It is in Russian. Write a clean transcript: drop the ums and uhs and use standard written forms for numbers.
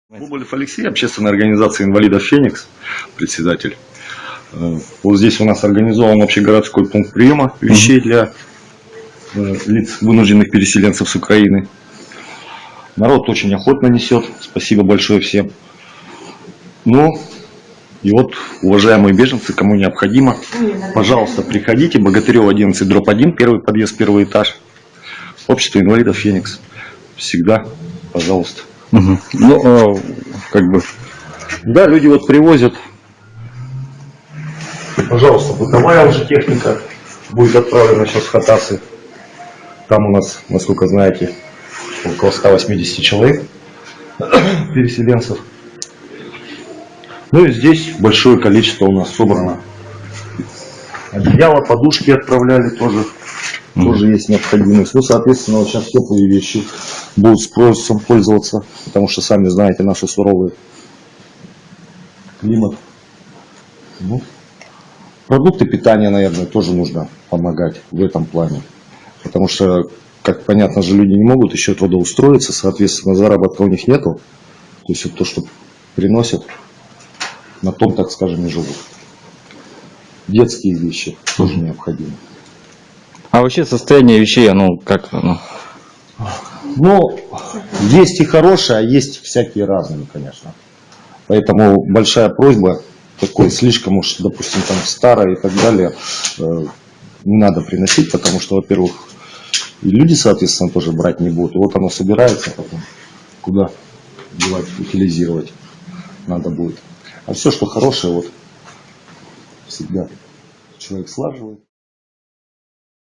Буболев Алексей, общественная организация инвалидов «Феникс», председатель. Вот здесь у нас организован общегородской пункт приема вещей для лиц, вынужденных переселенцев с Украины. Народ очень охотно несет, спасибо большое всем. Ну, и вот, уважаемые беженцы, кому необходимо, пожалуйста, приходите, Богатырева 11/1, первый подъезд, первый этаж. Общество инвалидов «Феникс». Всегда, пожалуйста. Ну, как бы. Да, люди вот привозят. Пожалуйста, бытовая уже техника будет отправлена сейчас в Хатасы. Там у нас, насколько знаете, около 180 человек, переселенцев. Ну и здесь большое количество у нас собрано. Одеяло, подушки отправляли тоже. Тоже есть необходимость. Ну, соответственно, вот сейчас теплые вещи будут спросом пользоваться, потому что сами знаете наши суровые климат. Ну, продукты питания, наверное, тоже нужно помогать в этом плане. Потому что, как понятно же, люди не могут еще трудоустроиться, соответственно, заработка у них нету. То есть вот то, что приносят, на том, так скажем, и живут. Детские вещи тоже необходимы. А вообще состояние вещей, оно как? Ну, есть и хорошие, а есть всякие разные, конечно. Поэтому большая просьба, такой слишком уж, допустим, там старое и так далее, не надо приносить, потому что, во-первых, и люди, соответственно, тоже брать не будут. И вот оно собирается потом, куда девать, утилизировать надо будет. А все, что хорошее, вот всегда человек слаживает.